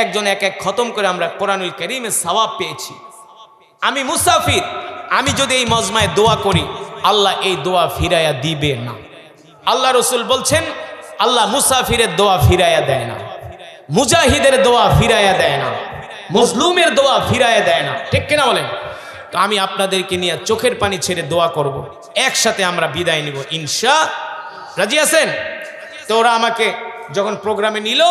Speaker 1: একজন এক খতম করে আমরা কোরআনুল কারীমের সওয়াব পেয়েছি। আমি মুসাফির, আমি যদি এই মজমায় দোয়া করি, আল্লাহ এই দোয়া ফিরাইয়া দিবে না। আল্লাহ রাসূল বলছেন, আল্লাহ মুসাফিরের দোয়া ফিরাইয়া দেয় না, মুজাহিদের দোয়া ফিরাইয়া দেয় না, মজলুমের দোয়া ফিরাইয়া দেয় না, ঠিক কিনা বলেন? তো আমি আপনাদেরকে নিয়ে চোখের পানি ছেড়ে দোয়া করব, একসাথে আমরা বিদায় নিব ইনশাআল্লাহ। রাজি আছেন? তো ওরা আমাকে যখন প্রোগ্রামে নিল,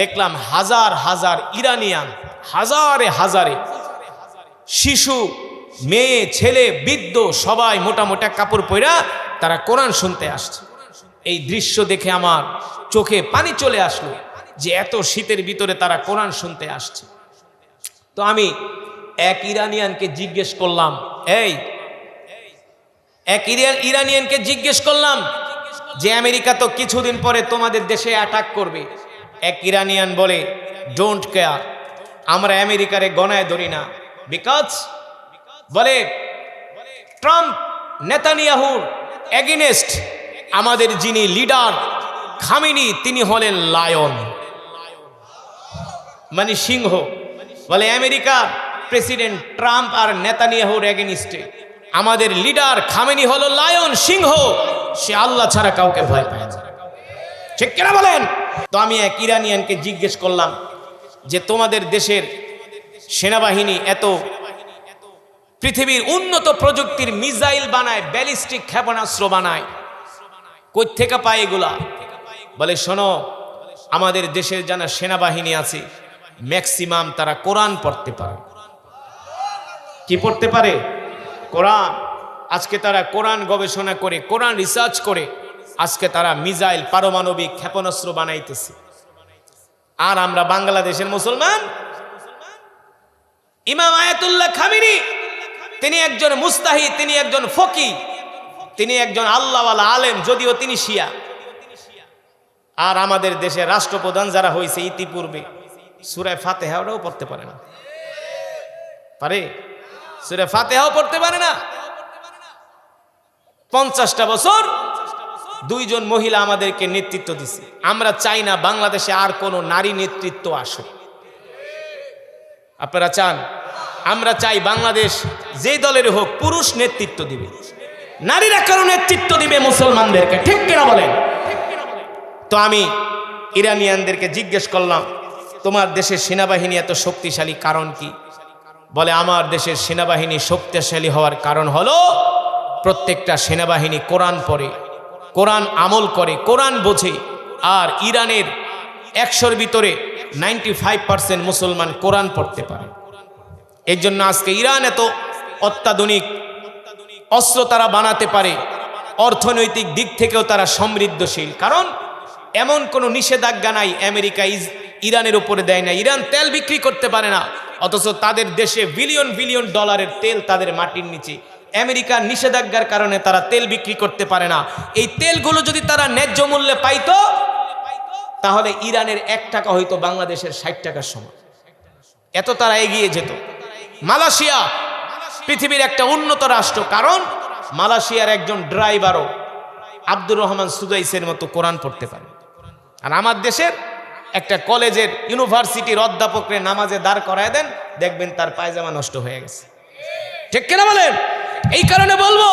Speaker 1: দেখলাম হাজার হাজার ইরানিয়ান, হাজারে শিশু, মেয়ে, ছেলে, বৃদ্ধ সবাই মোটা মোটা কাপড় পরা তারা কোরআন শুনতে আসছে। এই দৃশ্য দেখে আমার চোখে পানি চলে আসলো যে এত শীতের ভিতরে তারা কোরআন শুনতে আসছে। তো আমি এক ইরানিয়ানকে জিজ্ঞেস করলাম, ইরানিয়ানকে জিজ্ঞেস করলাম যে আমেরিকা তো কিছুদিন পরে তোমাদের দেশে অ্যাটাক করবে, এক ইরানিয়ান বলে ডোন্ট কেয়ার, আমরা আমেরিকারে গণায় ধরি না, বিকজ বলে ট্রাম্প নেতানিয়াহুর এগেইনস্ট আমাদের যিনি লিডার খামেনি তিনি হলেন লায়ন, মানে সিংহ। বলে আমেরিকার প্রেসিডেন্ট ট্রাম্প আর নেতানিয়াহুর এগেইনস্টে আমাদের লিডার খামেনি হলো লায়ন, সিংহ, সে আল্লাহ ছাড়া কাউকে ভয় পায় না। ঠিক কিনা বলেন? তো আমি এক ইরানিয়ানকে জিজ্ঞেস করলাম যে তোমাদের দেশের সেনাবাহিনী এত পৃথিবীর উন্নত প্রযুক্তির মিসাইল বানায়, ব্যালিস্টিক ক্ষেপণাস্ত্র বানায়, কই থেকে পায় এগুলা? বলে শোনো, আমাদের দেশের যারা সেনাবাহিনী আছে ম্যাক্সিমাম তারা কোরআন পড়তে পারে। কি পড়তে পারে? কোরআন। আজকে তারা কোরআন গবেষণা করে, কোরআন রিসার্চ করে আজকে তারা মিসাইল, পারমাণবিক ক্ষেপণাস্ত্র বানাইতেছে। আর আমরা বাংলাদেশের মুসলমান, ইমাম আয়াতুল্লাহ খামেনি তিনি একজন মুস্তাহিদ, তিনি একজন ফকি, তিনি একজন আল্লাহওয়ালা আলেম, যদিও তিনি শিয়া। আর আমাদের দেশের রাষ্ট্রপ্রধান যারা হয়েছে ইতিপূর্বে সূরা ফাতিহাও পড়তে পারে না। পারে? সূরা ফাতিহাও পড়তে পারে না। 50টা বছর দুইজন মহিলা আমাদেরকে নেতৃত্ব দিছে। আমরা চাই না বাংলাদেশে আর কোনো নারী নেতৃত্ব আসুক। আপনারা চান? আমরা চাই বাংলাদেশ যে দলের হোক পুরুষ নেতৃত্ব দিবে, নারীরা কারো নেতৃত্ব দিবে মুসলমানদেরকে। ঠিক কিনা বলেন? তো আমি ইরানিয়ানদেরকে জিজ্ঞেস করলাম তোমার দেশের সেনাবাহিনী এত শক্তিশালী কারণ কি? বলে আমার দেশের সেনাবাহিনী শক্তিশালী হওয়ার কারণ হলো প্রত্যেকটা সেনাবাহিনী কোরআন পড়ে, কোরআন আমল করে, কোরআন বোঝে। আর ইরানের 100-র ভিতরে 95% মুসলমান কোরআন পড়তে পারে। এর জন্য আজকে ইরান এত অত্যাধুনিক অস্ত্র তারা বানাতে পারে, অর্থনৈতিক দিক থেকেও তারা সমৃদ্ধশীল। কারণ এমন কোনো নিষেধাজ্ঞা নাই আমেরিকা ইরানের উপরে দেয় না। ইরান তেল বিক্রি করতে পারে না, অথচ তাদের দেশে বিলিয়ন বিলিয়ন ডলারের তেল তাদের মাটির নিচে। আমেরিকার নিষেধাজ্ঞার কারণে তারা তেল বিক্রি করতে পারে না। এই তেলগুলো যদি তারা ন্যায্য মূল্যে পাইতো তাহলে ইরানের 1 টাকা হয়তো বাংলাদেশের 60 টাকার সমান। এত তারা এগিয়ে যেত। মালয়েশিয়া পৃথিবীর একটা উন্নত রাষ্ট্র, কারণ মালয়েশিয়ার একজন ড্রাইভারও আব্দুর রহমান সুদাইসের মতো কোরআন পড়তে পারে। আর আমার দেশের একটা কলেজের, ইউনিভার্সিটির অধ্যাপকরে নামাজে দাঁড় করায় দেন, দেখবেন তার পায়জামা নষ্ট হয়ে গেছে। ঠিক কিনা বলেন? এই কারণে বলবো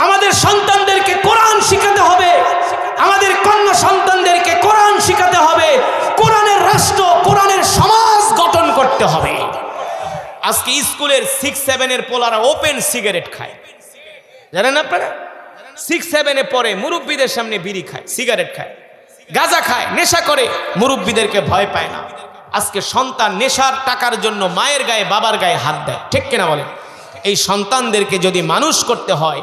Speaker 1: আমাদের সন্তানদেরকে কোরআন শিখাতে হবে, আমাদের কন্যা সন্তানদেরকে কোরআন শিখাতে হবে, কোরআনের রাষ্ট্র, কোরআনের সমাজ গঠন করতে হবে। আজকে স্কুলের 6-7-এর পোলারা ওপেন সিগারেট খায়, জানেন আপনারা? 6-7-এ পড়ে, মুরব্বীদের সামনে বিড়ি খায়, সিগারেট খায়, গাঁজা খায়, নেশা করে, মুরব্বীদেরকে ভয় পায় না। আজকে সন্তান নেশার টাকার জন্য মায়ের গায়ে, বাবার গায়ে হাত দেয়। ঠিক কিনা বলেন? এই সন্তানদেরকে যদি মানুষ করতে হয়,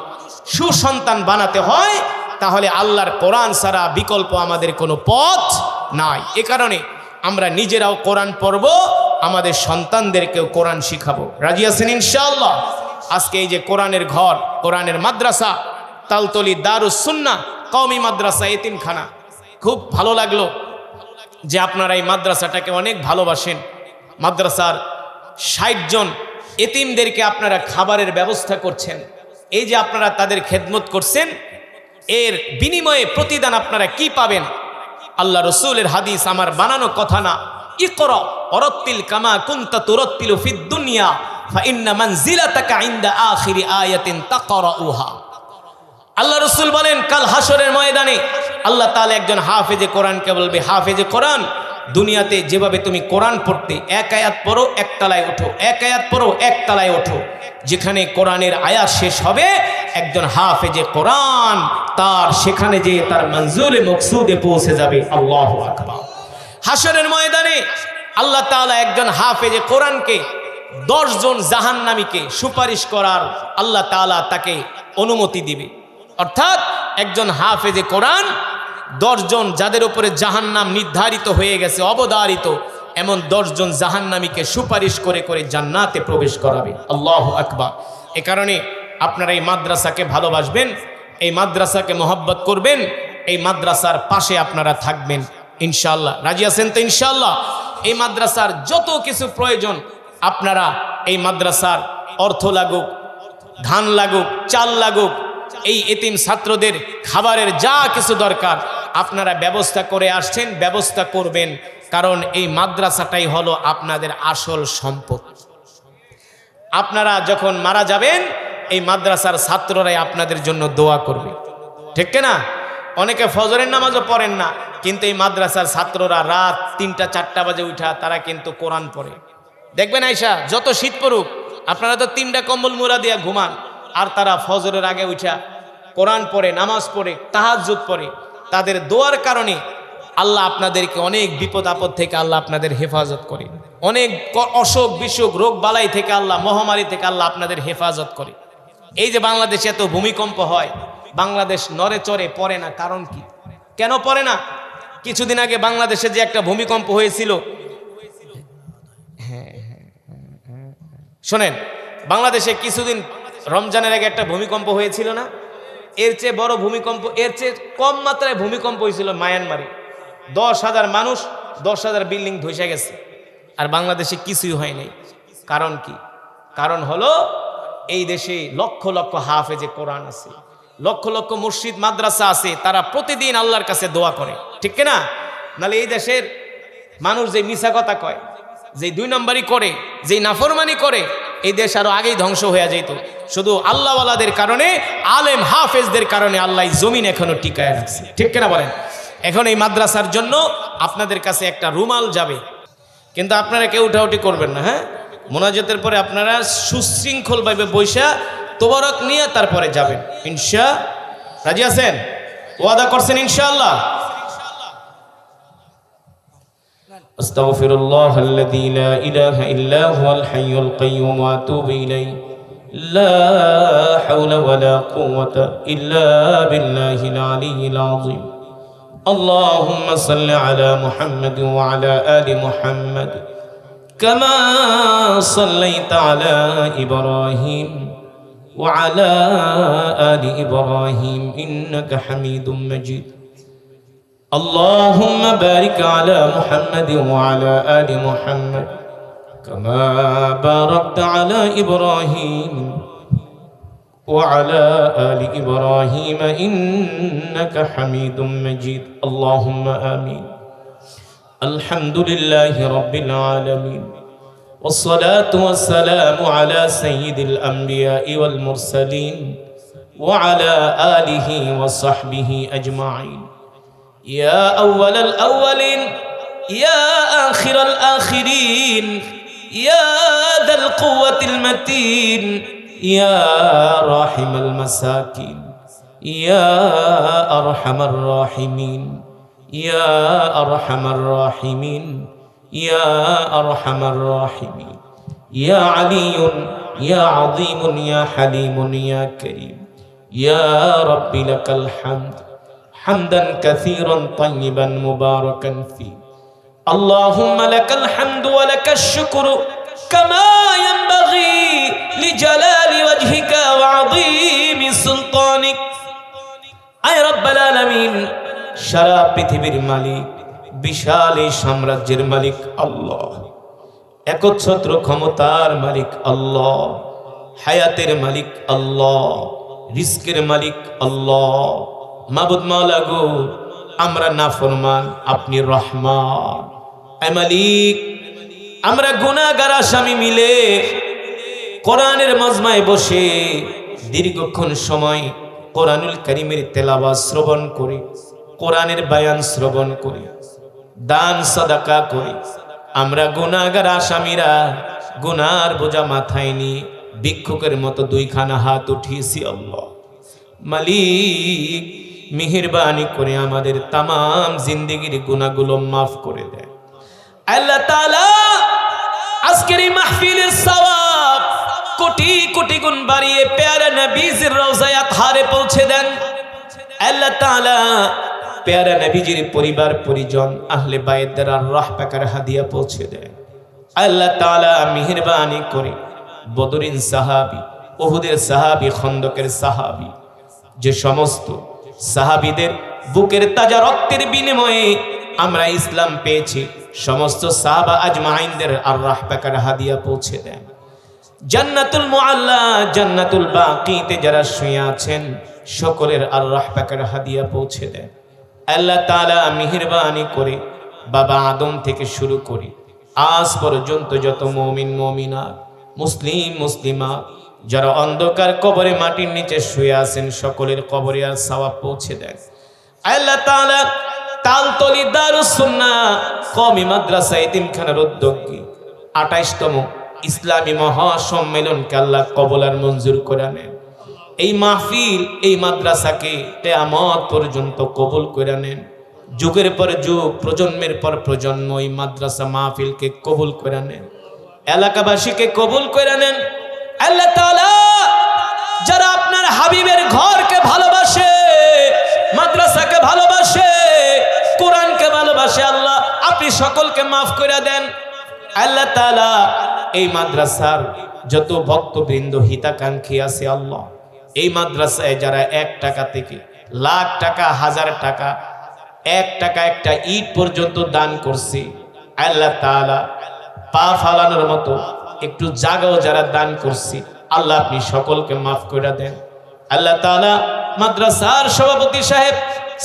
Speaker 1: সুসন্তান বানাতে হয়, তাহলে আল্লাহর কোরআন ছাড়া বিকল্প আমাদের কোনো পথ নাই। এ কারণে আমরা নিজেরাও কোরআন পড়ব, আমাদের সন্তানদেরকেও কোরআন শিখাবো। রাজি আছেন ইনশাআল্লাহ? আজকে এই যে কোরআনের ঘর, কোরআনের মাদ্রাসা, তালতলি দারুস সুন্নাহ কওমি মাদ্রাসা, এতিমখানা, খুব ভালো লাগলো যে আপনারা এই মাদ্রাসাটাকে অনেক ভালোবাসেন। মাদ্রাসার 60 জন এতিমদেরকে আপনারা খাবারের ব্যবস্থা করছেন। এই যে আপনারা তাদের খেদমত করছেন, এর বিনিময়ে প্রতিদান আপনারা কি পাবেন? আল্লাহ রসুলের হাদিস, আমার বানানো কথা না। ইকরা ওয়ারাত্তিল কামা কুনতা তুরাত্তিলু ফিদ দুনিয়া ফাইন্না মানজিলাতাকা ইনদা আখিরি আয়াতিন তাকরাউহা। আল্লাহ রসুল বলেন কাল হাসরের ময়দানে আল্লাহ তাআলা একজন হাফেজে কোরআনকে বলবে, হাফেজে কোরআন, দুনিয়াতে যেভাবে তুমি কোরআন পড়তে, 1 আয়াত পড়ো 1 তলায় ওঠো, 1 আয়াত পড়ো 1 তলায় ওঠো, যেখানে কোরআনের আয়াত শেষ হবে একজন হাফেজে কোরআন তার সেখানে যে তার মঞ্জুরে মকসুদে পৌঁছে যাবে। আল্লাহু আকবার। হাসরের ময়দানে আল্লাহ তাআলা একজন হাফেজে কোরআনকে 10 জন জাহান্নামীকে সুপারিশ করার আল্লাহ তাআলা তাকে অনুমতি দিবে। অর্থাৎ একজন হাফেজে কোরআন 10 জন যাদের উপরে জাহান্নাম নির্ধারিত হয়ে গেছে, অবধারিত, এমন 10 জন জাহান্নামীকে সুপারিশ করে করে জান্নাতে প্রবেশ করাবে। আল্লাহু আকবার। এ কারণে আপনারা এই মাদ্রাসাকে ভালোবাসবেন, এই মাদ্রাসাকে মহব্বত করবেন, এই মাদ্রাসার পাশে আপনারা থাকবেন। ইনশাআল্লাহ রাজি আছেন তো? ইনশাআল্লাহ এই মাদ্রাসার যত কিছু প্রয়োজন, আপনারা এই মাদ্রাসার অর্থ লাগুক, ধান লাগুক, চাল লাগুক, এই এতিম ছাত্রদের খাবারের যা কিছু দরকার আপনারা ব্যবস্থা করে আসছেন, ব্যবস্থা করবেন। কারণ এই মাদ্রাসাটাই হলো আপনাদের আসল সম্পদ। আপনারা যখন মারা যাবেন এই মাদ্রাসার ছাত্ররাই আপনাদের জন্য দোয়া করবে, ঠিক না? অনেকে ফজরের নামাজও পড়েন না, কিন্তু এই মাদ্রাসার ছাত্ররা রাত 3টা-4টা বাজে উঠা তারা কিন্তু কোরআন পড়ে। দেখবেন আয়সা, যত শীত পড়ুক আপনারা তো 3টা কম্বল মুড়া দিয়া ঘুমান, আর তারা ফজরের আগে উঠা কোরআন পড়ে, নামাজ পড়ে, তাহাজ্জুদ পড়ে। তাদের দোয়ার কারণে আল্লাহ আপনাদেরকে অনেক বিপদ আপদ থেকে আল্লাহ আপনাদের হেফাজত করে, অনেক অসুখ বিসুখ রোগ বালাই থেকে আল্লাহ, মহামারী থেকে আল্লাহ আপনাদের হেফাজত করে। এই যে বাংলাদেশে এত ভূমিকম্প হয়, বাংলাদেশ নড়ে চড়ে পড়ে না, কারণ কি? কেন পড়ে না? কিছুদিন আগে বাংলাদেশে যে একটা ভূমিকম্প হয়েছিল, শোনেন, বাংলাদেশে কিছুদিন রমজানের আগে একটা ভূমিকম্প হয়েছিল না? এর চেয়ে বড় ভূমিকম্প, এর চেয়ে কম মাত্রায় ভূমিকম্প হয়েছিল মায়ানমারে। 10,000 মানুষ, 10,000 বিল্ডিং ধসে গেছে, আর বাংলাদেশে কিছুই হয় নাই। কারণ কি? কারণ হলো এই দেশে লক্ষ লক্ষ হাফেজে কোরআন আছে, লক্ষ লক্ষ মসজিদ মাদ্রাসা আছে, তারা প্রতিদিন আল্লাহর কাছে দোয়া করে, ঠিক না? নাহলে এই দেশের মানুষ যে মিছা কথা কয়, যে 2 নম্বরই করে, যে নাফরমানি করে, এই দেশ আরো আগেই ধ্বংস হয়ে যেত। শুধু আল্লাহওয়ালাদের কারণে, আলেম হাফেজদের কারণে আল্লাহ জমিন এখনো টিকায় রাখছে, ঠিক কিনা বলেন? এখন এই মাদ্রাসার জন্য আপনাদের কাছে একটা রুমাল যাবে, কিন্তু আপনারা কেউ উঠাউটি করবেন না। হ্যাঁ, মোনাজাতের পরে আপনারা সুশৃঙ্খলভাবে বৈশা তোবারক নিয়ে তারপরে যাবেন। রাজি আছেন? ওয়াদা করছেন ইনশাআল্লাহ? আস্তাগফিরুল্লাহাল্লাযী লা ইলাহা ইল্লা হুয়াল হাইয়ুল কাইয়্যুম ওয়া আতুবু ইলাইহি লা হাওলা ওয়ালা কুওয়াতা ইল্লা বিল্লাহিল আলিয়্যিল আযীম। আল্লাহুম্মা সাল্লি আলা মুহাম্মাদ ওয়া আলা আলি মুহাম্মাদ কামা সাল্লাইতা আলা ইব্রাহিম ওয়া আলা আলি ইব্রাহিম ইন্নাকা হামিদুম মাজিদ। اللهم بارك على محمد وعلى آل محمد كما باركت على إبراهيم وعلى آل إبراهيم إنك حميد مجيد. اللهم آمين. الحمد لله رب العالمين، والصلاة والسلام على سيد الأنبياء والمرسلين وعلى آله وصحبه أجمعين. يا أول الأولين، يا آخر الآخرين، يا ذا القوة المتين، يا راحم المساكين، يا أرحم الراحمين، يا أرحم الراحمين، يا أرحم الراحمين، يا علي يا عظيم يا حليم يا كريم. يا رب لك الحمد حمدا كثيرا طيبا مباركا فيه. اللهم لك الحمد ولك الشكر كما ينبغي لجلال وجهك وعظيم سلطانك. আয় রব্বাল আলামিন, সারা পৃথিবীর মালিক, বিশাল এই সাম্রাজ্যের মালিক আল্লাহ, একচ্ছত্র ক্ষমতার মালিক আল্লাহ, হায়াতের মালিক আল্লাহ, রিজকের মালিক আল্লাহ। মাবুদ মাওলা গো, আমরা নাফরমান, আপনি রহমান। আয় মালিক, আমরা গুনাহগার আসামি মিলে কোরআনের মজমায় বসে দীর্ঘক্ষণ সময় কোরআনুল কারীমের তেলাওয়াত শ্রবণ করি, কোরআনের বায়ান শ্রবণ করি, দান সাদাকা করি। আমরা গুনাহগার আসামিরা গুনার বোঝা মাথায় নিয়ে ভিক্ষুকের মতো 2খানা হাত উঠিয়েছি। আল্লাহ মালিক, মেহেরবানি করে আমাদের তামাম জিন্দেগির গুনাহগুলো মাফ করে দেয়। আল্লাহ তাআলা আজকের এই মাহফিলের সওয়াব কোটি কোটি গুণ বাড়িয়ে প্যারা নবীজির রওজায়ে আতহারে পৌঁছে দেন। আল্লাহ তাআলা প্যারা নবীজির পরিবার পরিজন আহলে বায়তদের রাহ পাকার হাদিয়া পৌঁছে দেন। আল্লাহ তাআলা মেহেরবানি করে বদরিন সাহাবী, উহুদের সাহাবী, খন্দকের সাহাবী, যে সমস্ত সাহাবীদের বুকের তাজা রক্তের বিনিময়ে আমরা ইসলাম পেয়েছি, সমস্ত সাহাবা আজমাইনদের আর রাহবাকার হাদিয়া পৌঁছে দেন। জান্নাতুল মুআল্লা, জান্নাতুল বাকিতে যারা শুয়ে আছেন সকলের আর রাহবাকার হাদিয়া পৌঁছে দেন। আল্লাহ তাআলা মেহেরবানি করে বাবা আদম থেকে শুরু করে আজ পর্যন্ত যত মুমিন মুমিনাত, মুসলিম মুসলিমাত যারা অন্ধকার কবরে মাটির নিচে শুয়ে আছেন সকলের কবরে আর সওয়াব পৌঁছে দেন। আল্লাহ তাআলা তালতলি দারুস সুন্নাহ কওমি মাদ্রাসা এতিমখানার উদ্যোগী ২৮তম ইসলামী মহাসম্মেলনকে আল্লাহ কবুল আর মঞ্জুর করে নেন। এই মাহফিল, এই মাদ্রাসাকে কিয়ামত পর্যন্ত কবুল করে নেন। যুগের পর যুগ, প্রজন্মের পর প্রজন্ম এই মাদ্রাসা মাহফিলকে কবুল করে নেন, এলাকাবাসীকে কবুল করে নেন। আল্লাহ তাআলা যারা আপনার হাবিবের ঘরকে ভালোবাসে, মাদ্রাসাকে ভালোবাসে, কোরআনকে ভালোবাসে, আল্লাহ আপনি সকলকে মাফ করে দেন। আল্লাহ তাআলা এই মাদ্রাসার যত ভক্তবৃন্দ হিতাকাঙ্ক্ষী আছে আল্লাহ, এই মাদ্রাসায় যারা ১ টাকা থেকে লাখ টাকা, হাজার টাকা, ১ টাকা একটা ইট পর্যন্ত দান করছে, আল্লাহ তাআলা পা ফালানোর মতো একটু জায়গাও যারা দান করছে, আল্লাহ আপনি সকলকে মাফ করে দেন। আল্লাহ তাআলা মাদ্রাসার সভাপতি সাহেব,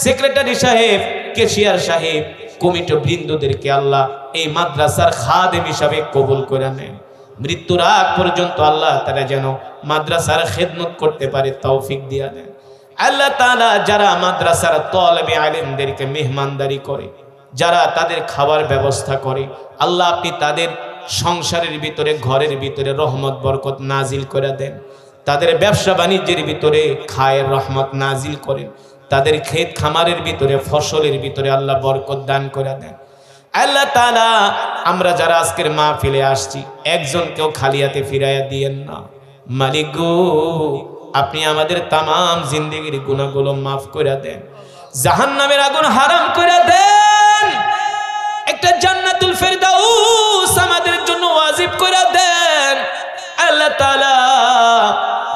Speaker 1: সেক্রেটারি সাহেব, কেশিয়ার সাহেব, কমিটি বৃন্দদেরকে আল্লাহ এই মাদ্রাসার খাদেম হিসাবে কবুল করে নেন। মৃত্যুর আগ পর্যন্ত আল্লাহ তারা যেন মাদ্রাসার খেদমত করতে পারে তৌফিক দিয়া দেন। আল্লাহ তাআলা যারা মাদ্রাসার তালেবে আলেমদেরকে মেহমানদারি করে, যারা তাদের খাবার ব্যবস্থা করে, আল্লাহ আপনি তাদের সংসারের ভিতরে, ঘরের ভিতরে রহমত বরকত নাজিল করে দেন। তাদের ব্যবসা বাণিজ্যের ভিতরে খায়ের রহমত নাজিল করেন। তাদের ক্ষেত খামারের ভিতরে, ফসলের ভিতরে আল্লাহ বরকত দান করে দেন। আল্লাহ তাআলা আমরা যারা আজকের মাহফিলে আসছি একজনকেও খালি হাতে ফিরাইয়া দিয়েন না। মালিক গো, আপনি আমাদের তামাম জিন্দেগির গুনাহগুলো মাফ করে দেন, জাহান্নামের আগুন হারাম করে দেন, একটা জান্নাতুল ফেরদাউস আমাদের জন্য ওয়াজিব করে দেন। আল্লাহ তাআলা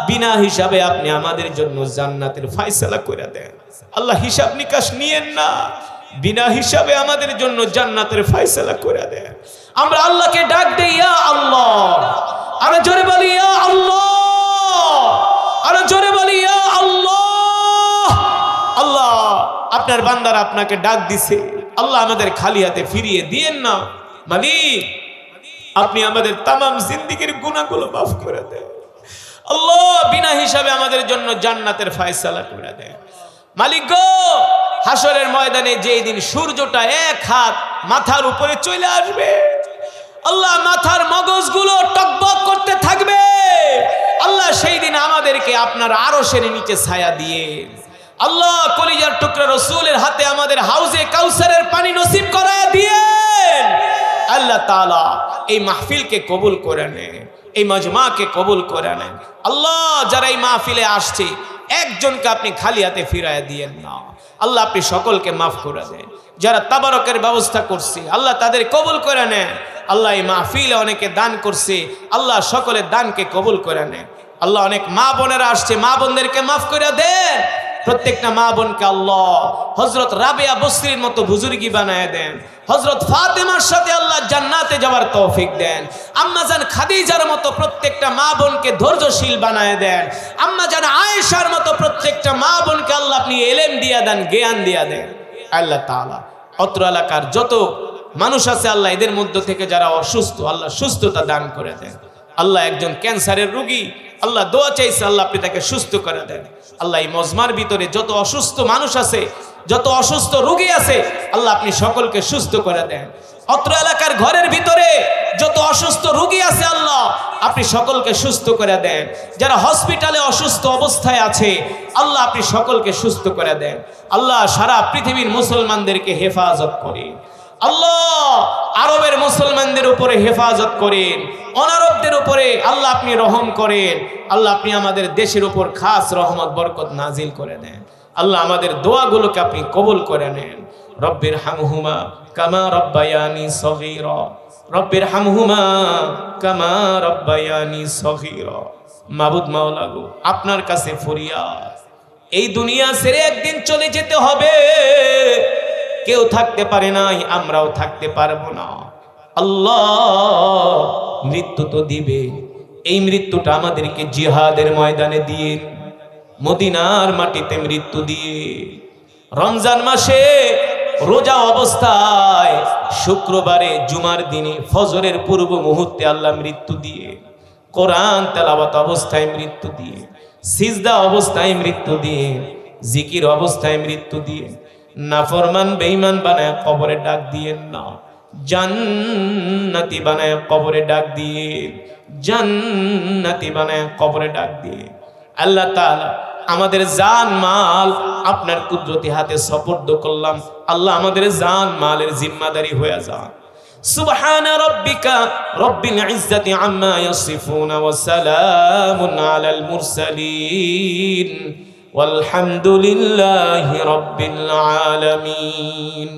Speaker 1: বিনা হিসাবে আপনি আমাদের জন্য জান্নাতের ফয়সালা করে দেন। আল্লাহ হিসাব নিকাশ নিয়েন না, বিনা হিসাবে আমাদের জন্য জান্নাতের ফয়সালা করে দেন। আমরা আল্লাহকে ডাক দেই, ইয়া আল্লাহ, আরো জোরে বলি ইয়া আল্লাহ, আরো জোরে বলি ইয়া আল্লাহ। আল্লাহ আপনার বান্দারা আপনাকে ডাক দিছে, আল্লাহ আমাদের খালি হাতে ফিরিয়ে দিয়েন না। মালিক আপনি আমাদের তামাম জিন্দেগির গুনাহগুলো মাফ করে দেন। আল্লাহ বিনা হিসাবে আমাদের জন্য জান্নাতের ফয়সালা করে দেন। মালিক গো, হাসরের ময়দানে যেই দিন সূর্যটা ১ হাত মাথার উপরে চলে আসবে, আল্লাহ মাথার মগজগুলো টকবক করতে থাকবে, আল্লাহ সেই দিন আমাদেরকে আপনার আরশের নিচে ছায়া দিয়ে, আল্লাহ কলিজার টুকরা রাসূলের হাতে আমাদের হাউজে কাউসারের পানি নসিব করায় দিয়েন। আল্লাহ তাআলা এই মাহফিলকে কবুল করে নেন, এই মজমাকে কবুল করে নেন। আল্লাহ যারা এই মাহফিলে আসছে একজনকে আপনি খালি হাতে ফিরায় দিয়েন না। আল্লাহ আপনি সকলকে মাফ করে দেন। যারা তাবারকের ব্যবস্থা করছে আল্লাহ তাদের কবুল করে নেন। আল্লাহ এই মাহফিলে অনেকে দান করছে, আল্লাহ সকলের দানকে কবুল করে নেন। আল্লাহ অনেক মা বোনেরা আসছে, মা বোনদেরকে মাফ করে দেন। প্রত্যেকটা মা বোনকে আল্লাহ হযরত রাবেয়া বসরির মতো বুজুর্গি বানায় দেন। হযরত ফাতেমার সাথে আল্লাহ জান্নাতে যাওয়ার তৌফিক দেন। আম্মা জান খাদিজার মতো প্রত্যেকটা মা বোনকে ধৈর্যশীল বানায় দেন। আম্মা জান আয়েশার মতো প্রত্যেকটা মা বোনকে আল্লাহ আপনি ইলম দিয়া দেন, জ্ঞান দিয়া দেন। আল্লাহ তাআলা অত্র এলাকার যত মানুষ আছে আল্লাহ এদের মধ্য থেকে যারা অসুস্থ আল্লাহ সুস্থতা দান করে দেন। আল্লাহ একজন ক্যান্সারের রোগী আল্লাহ দোয়া চাইছে, আল্লাহ আপনি তাকে সুস্থ করে দেন। আল্লাহ এই মজমার ভিতরে যত অসুস্থ মানুষ আছে, যত অসুস্থ রোগী আছে আল্লাহ আপনি সকলকে সুস্থ করে দেন। অত্র এলাকার ঘরের ভিতরে যত অসুস্থ রোগী আছে আল্লাহ আপনি সকলকে সুস্থ করে দেন। যারা হসপিটালে অসুস্থ অবস্থায় আছে আল্লাহ আপনি সকলকে সুস্থ করে দেন। আল্লাহ সারা পৃথিবীর মুসলমানদেরকে হেফাজত করেন। আল্লাহ আরবের মুসলমানদের উপরে হেফাজত করেন, অনারবদের উপরে আল্লাহ আপনি রহম করেন। আল্লাহ আপনি আমাদের দেশের উপর খাস রহমত বরকত নাজিল করে দেন। আল্লাহ আমাদের দোয়াগুলোকে আপনি কবুল করে নেন। রব্বির হামহুমা কামা রব্বায়ানি সগীরা, রব্বির হামহুমা কামা রব্বায়ানি সগীরা। মাবুদ মাওলা গো, আপনার কাছে ফরিয়াদ, এই দুনিয়া ছেড়ে একদিন চলে যেতে হবে, কেউ থাকতে পারে নাই, আমরাও থাকতে পারবো না। আল্লাহ মৃত্যু তো দিবে, এই মৃত্যুটা আমাদেরকে জিহাদের ময়দানে দিয়ে, মদিনার মাটিতে মৃত্যু দিয়ে, রমজান মাসে রোজা অবস্থায় শুক্রবারে জুমার দিনে ফজরের পূর্ব মুহূর্তে আল্লাহ মৃত্যু দিয়ে, কোরআন তেলাওয়াত অবস্থায় মৃত্যু দিয়ে, সিজদা অবস্থায় মৃত্যু দিয়ে, জিকির অবস্থায় মৃত্যু দিয়ে, নাফরমান বেঈমান বানায় কবরে ডাক দিয়েন না, জান্নাতি বানায় কবরে ডাক দিয়ে, জান্নাতি বানায় কবরে ডাক দিয়ে। আল্লাহ তাআলা আমাদের জান মাল আপনার কুদরতি হাতে সুপর্দ করলাম। আল্লাহ আমাদের জান মালের জিম্মাদারি হয়ে যান। সুবহান রাব্বিকা রব্বিল ইজ্জাতি আম্মা ইয়াসিফুন ওয়া সালামুন আলাল মুরসালিন ওয়ালহামদুলিল্লাহি রাব্বিল আলামিন।